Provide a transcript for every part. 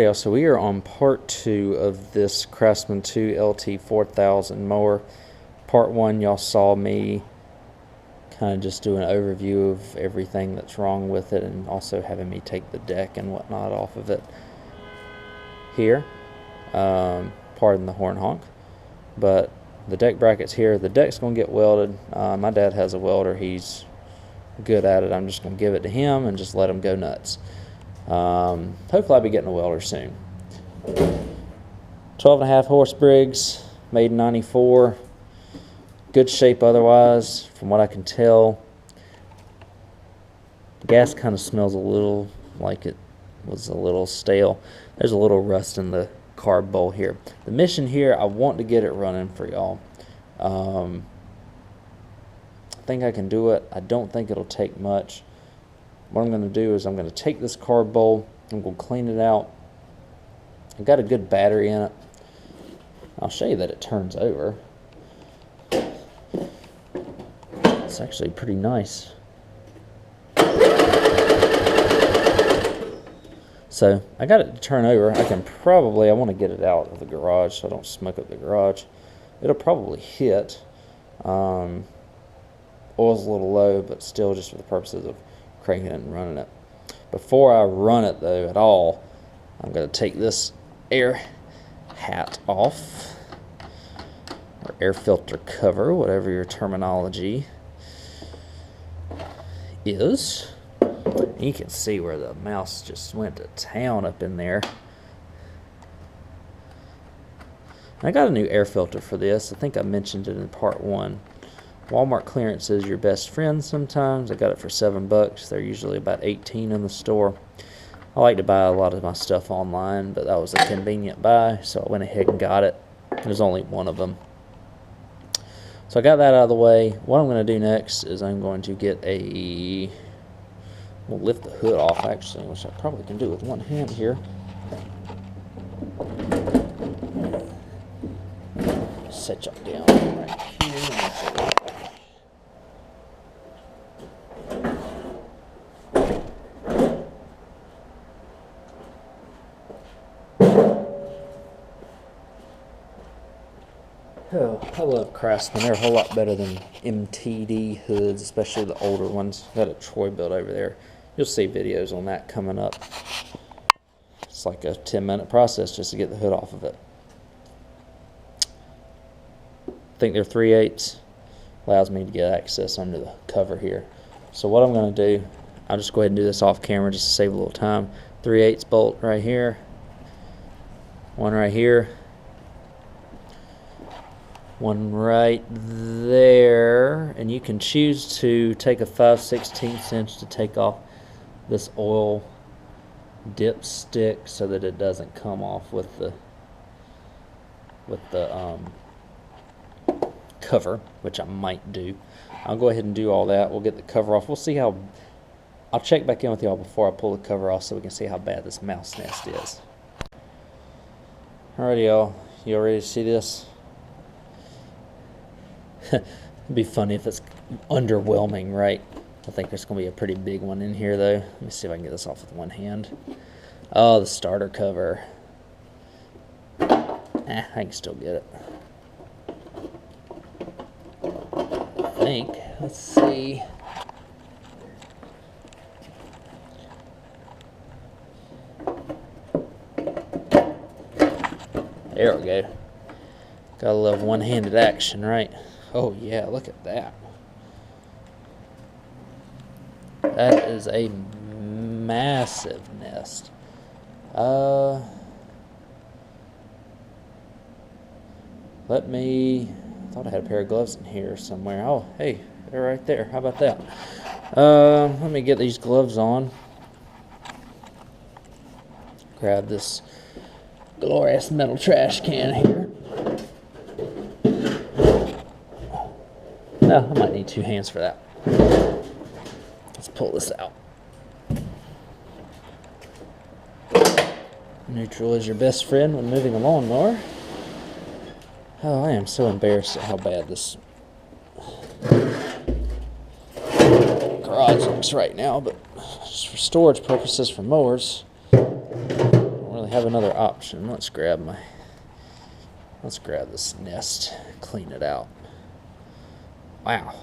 Alright, y'all, so we are on part 2 of this Craftsman 2 LT 4000 mower. Part 1, y'all saw me kind of just do an overview of everything that's wrong with it, and also having me take the deck and whatnot off of it here. Pardon the horn honk. But the deck brackets here, the deck's going to get welded. My dad has a welder, he's good at it. I'm just going to give it to him and just let him go nuts. Hopefully I'll be getting a welder soon. 12.5 horse Briggs, made in 94. Good shape otherwise, from what I can tell. The gas kind of smells a little like it was a little stale. There's a little rust in the carb bowl here. The mission here, I want to get it running for y'all. I think I can do it. I don't think it'll take much. What I'm going to do is I'm going to take this carb bowl and we'll clean it out. I've got a good battery in it. I'll show you that it turns over. It's actually pretty nice. So I got it to turn over. I want to get it out of the garage so I don't smoke up the garage. It'll probably hit. Oil's a little low, but still just for the purposes of cranking it and running it. Before I run it though at all, I'm going to take this air hat off, or air filter cover, whatever your terminology is. You can see where the mouse just went to town up in there. I got a new air filter for this. I think I mentioned it in part 1. Walmart clearance is your best friend sometimes. I got it for $7. They're usually about 18 in the store. I like to buy a lot of my stuff online, but that was a convenient buy, so I went ahead and got it. There's only one of them. So I got that out of the way. What I'm going to do next is I'm going to get we'll lift the hood off actually, which I probably can do with one hand here. Set y'all down right here. Oh, I love Craftsman. They're a whole lot better than MTD hoods, especially the older ones. Got a Troy build over there. You'll see videos on that coming up. It's like a 10-minute process just to get the hood off of it. I think they're 3/8. Allows me to get access under the cover here. So what I'm going to do, I'll just go ahead and do this off camera just to save a little time. 3/8 bolt right here. One right here. One right there, and you can choose to take a 5/16 inch to take off this oil dip stick so that it doesn't come off with the cover, which I might do. I'll go ahead and do all that. We'll get the cover off. We'll see how. I'll check back in with y'all before I pull the cover off so we can see how bad this mouse nest is. Alrighty, y'all. You all ready to see this? It'd be funny if it's underwhelming, right? I think there's going to be a pretty big one in here, though. Let me see if I can get this off with one hand. Oh, the starter cover. I can still get it. I think. Let's see. There we go. Gotta love one-handed action, right? Oh yeah, look at that. That is a massive nest. I thought I had a pair of gloves in here somewhere. Oh, hey, they're right there. How about that? Let me get these gloves on. Grab this glorious metal trash can here. No, I might need 2 hands for that. Let's pull this out. Neutral is your best friend when moving a lawnmower. Oh, I am so embarrassed at how bad this garage looks right now, but just for storage purposes for mowers, I don't really have another option. Let's grab this nest, clean it out. Wow.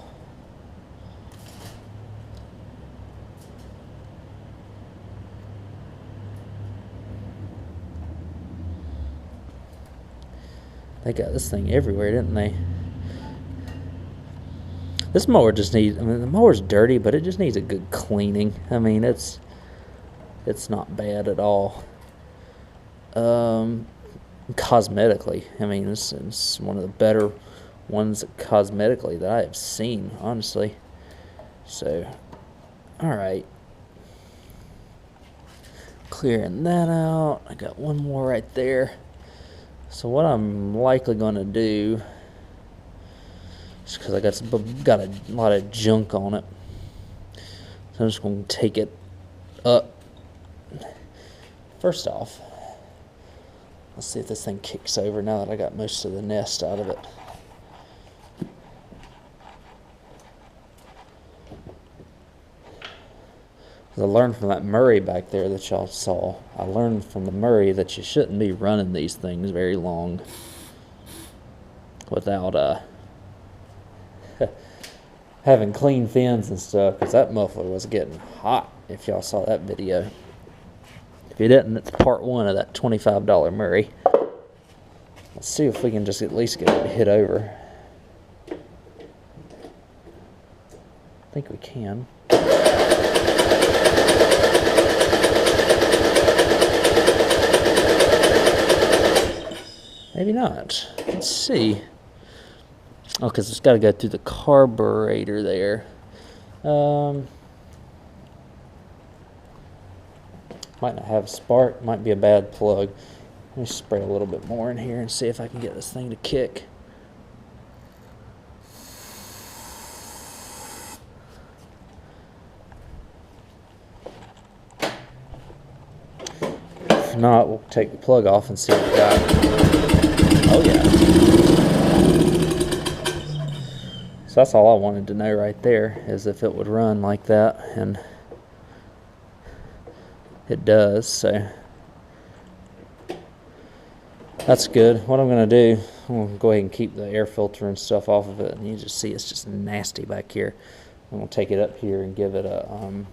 They got this thing everywhere, didn't they? This mower just needs, I mean, the mower's dirty, but it just needs a good cleaning. I mean, it's not bad at all. Cosmetically, I mean, it's one of the better ones cosmetically that I have seen, honestly. So, alright. Clearing that out. I got one more right there. So what I'm likely going to do, just because I got a lot of junk on it, so I'm just going to take it up. First off, let's see if this thing kicks over now that I got most of the nest out of it. I learned from that Murray back there that y'all saw. I learned from the Murray that you shouldn't be running these things very long without having clean fins and stuff, because that muffler was getting hot, if y'all saw that video. If you didn't, it's part 1 of that $25 Murray. Let's see if we can just at least get it to hit over. I think we can. Maybe not. Let's see. Oh, because it's got to go through the carburetor there. Might not have a spark. Might be a bad plug. Let me spray a little bit more in here and see if I can get this thing to kick. If not, we'll take the plug off and see what we got. Oh yeah. So that's all I wanted to know right there, is if it would run like that, and it does, so that's good. What I'm going to do, I'm going to go ahead and keep the air filter and stuff off of it, and you just see it's just nasty back here. I'm going to take it up here and give it a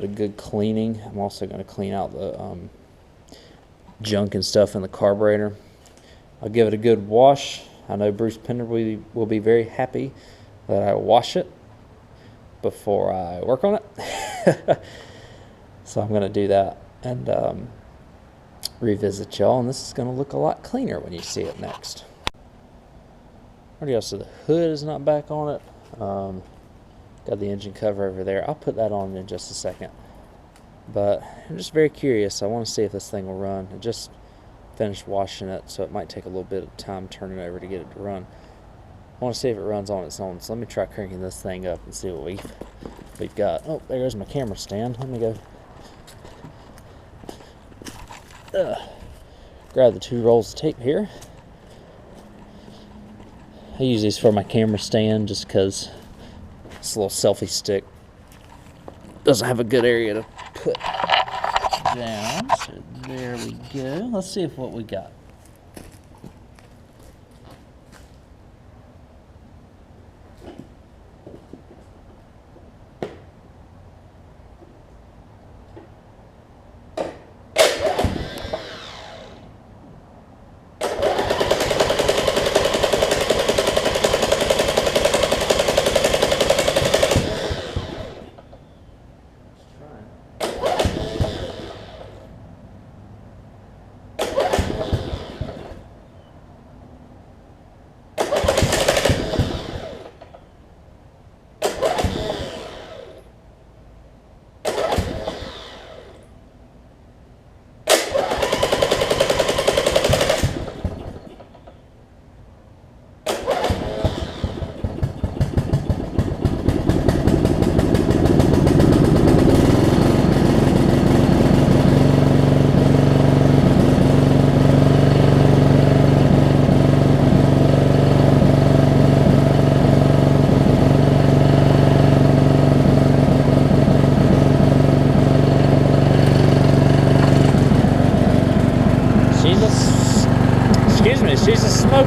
good cleaning. I'm also going to clean out the junk and stuff in the carburetor. I'll give it a good wash. I know Bruce Pender will be very happy that I wash it before I work on it. So I'm going to do that and revisit y'all, and this is going to look a lot cleaner when you see it next. Already else, so the hood is not back on it. Got the engine cover over there. I'll put that on in just a second. But I'm just very curious. I want to see if this thing will run. I just finished washing it, so it might take a little bit of time turning over to get it to run. I want to see if it runs on its own. So let me try cranking this thing up and see what we've got. Oh, there goes my camera stand. Let me go. Grab the 2 rolls of tape here. I use these for my camera stand just because this little selfie stick doesn't have a good area to put down. So there we go. Let's see what we got.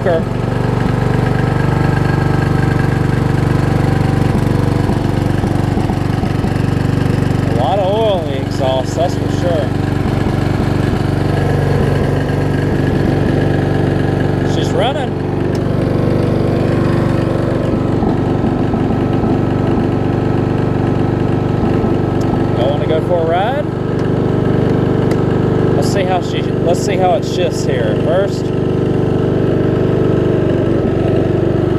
smoker. A lot of oil in the exhaust, that's for sure. She's running. Y'all want to go for a ride? Let's see how it shifts here. First,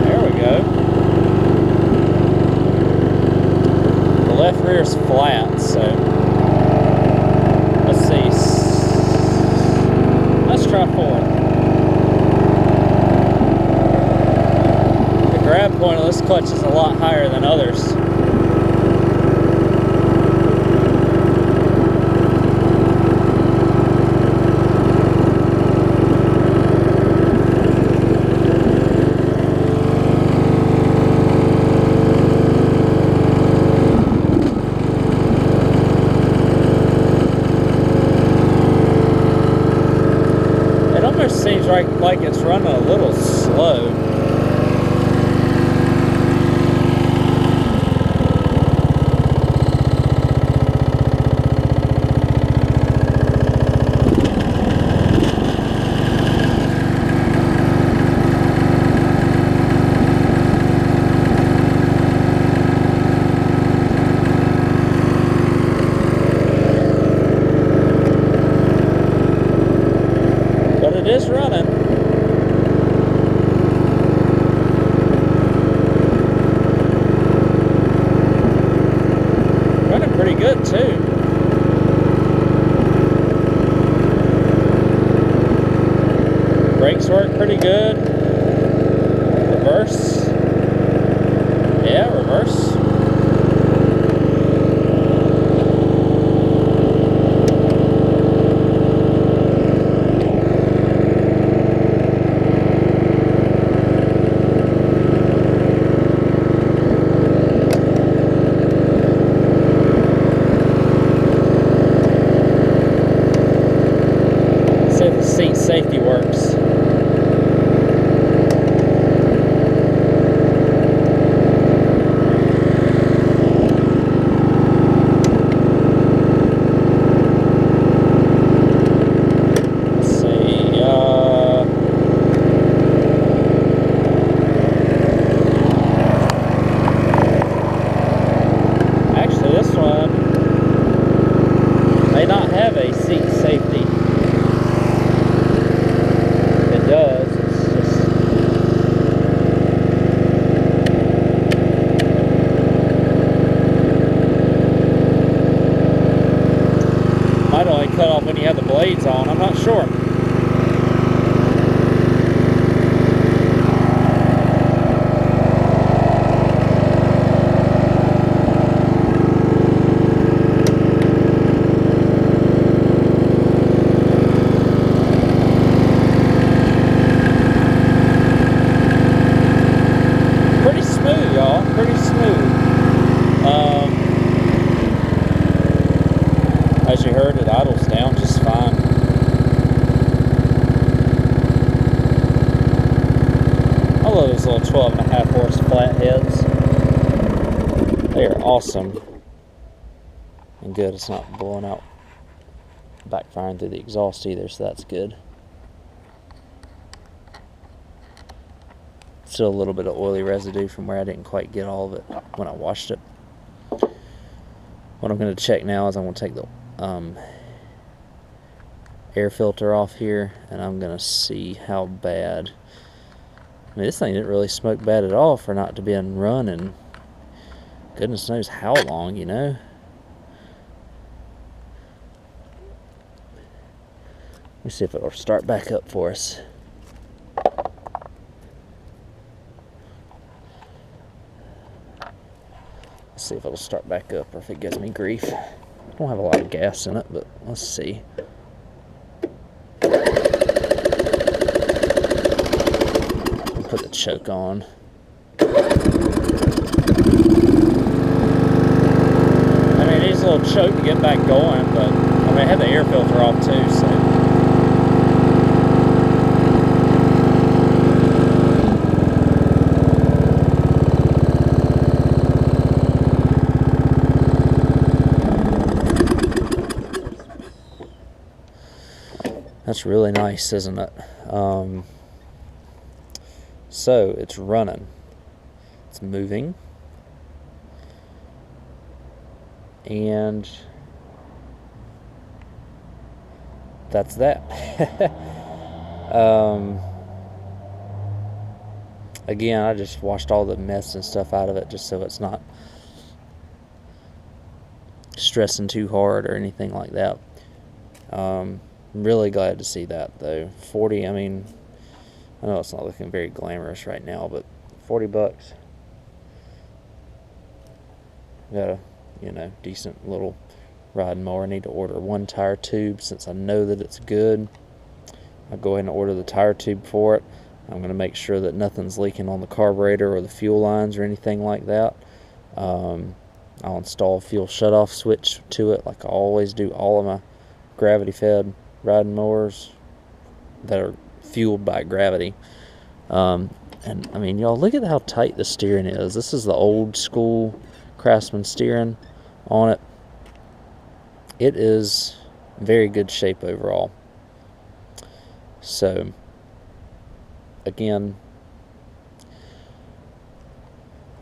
there we go. The left rear is flat, so let's see. Let's try fourth. The grab point of this clutch is a lot higher than others. Seems like it's running a little slow. It is running. Running pretty good too. Brakes work pretty good. Reverse. Yeah, reverse. Seat safety works. Let's see. Actually, this one may not have a seat safety. Does. It's just might only cut off when you have the blades on. I'm not sure. Pretty smooth. As you heard, it idles down just fine. I love those little 12.5 horse flatheads. They are awesome. And good, it's not blowing out, backfiring through the exhaust either, so that's good. Still a little bit of oily residue from where I didn't quite get all of it when I washed it. What I'm going to check now is I'm going to take the air filter off here, and I'm going to see how bad. I mean, this thing didn't really smoke bad at all for not to be run in goodness knows how long, you know. Let me see if it'll start back up for us. Let's see if it'll start back up or if it gives me grief. I don't have a lot of gas in it, but let's see. I'll put the choke on. I mean, it needs a little choke to get back going, but I mean, I had the air filter off too, so. That's really nice, isn't it? So it's running, it's moving, and that's that. Again, I just washed all the mess and stuff out of it just so it's not stressing too hard or anything like that. Really glad to see that though. 40, I mean, I know it's not looking very glamorous right now, but $40. Got a, decent little riding mower. I need to order one tire tube since I know that it's good. I'll go ahead and order the tire tube for it. I'm going to make sure that nothing's leaking on the carburetor or the fuel lines or anything like that. I'll install a fuel shutoff switch to it like I always do all of my gravity fed riding mowers that are fueled by gravity. And I mean, y'all, look at how tight the steering is. This is the old school Craftsman steering on it. It is very good shape overall. So again,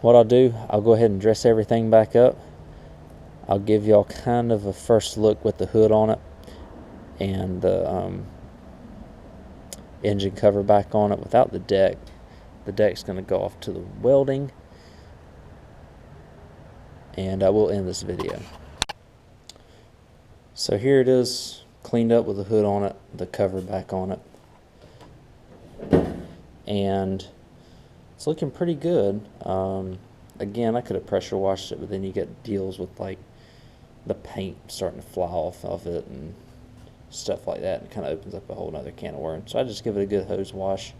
what I'll do, I'll go ahead and dress everything back up. I'll give y'all kind of a first look with the hood on it and the engine cover back on it without the deck. The deck's going to go off to the welding, and I will end this video. So here it is, cleaned up with the hood on it, the cover back on it, and it's looking pretty good. Again, I could have pressure washed it, but then you get deals with like the paint starting to fly off of it and stuff like that. It kind of opens up a whole other can of worms. So I just give it a good hose wash.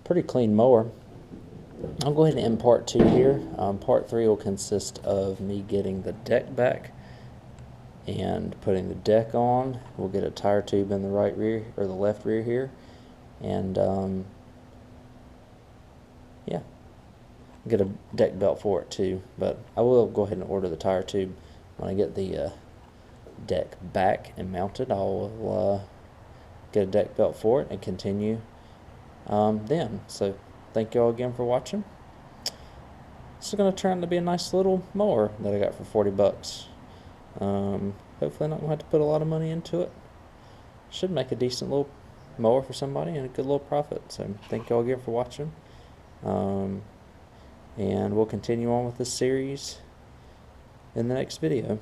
Pretty clean mower. I'll go ahead and end part 2 here. Part 3 will consist of me getting the deck back and putting the deck on. We'll get a tire tube in the right rear or the left rear here, and yeah, get a deck belt for it too. But I will go ahead and order the tire tube when I get the deck back and mounted. I'll get a deck belt for it and continue then. So thank you all again for watching. This is going to turn out to be a nice little mower that I got for $40. Hopefully not going to have to put a lot of money into it. Should make a decent little mower for somebody and a good little profit. So thank you all again for watching. And we'll continue on with this series in the next video.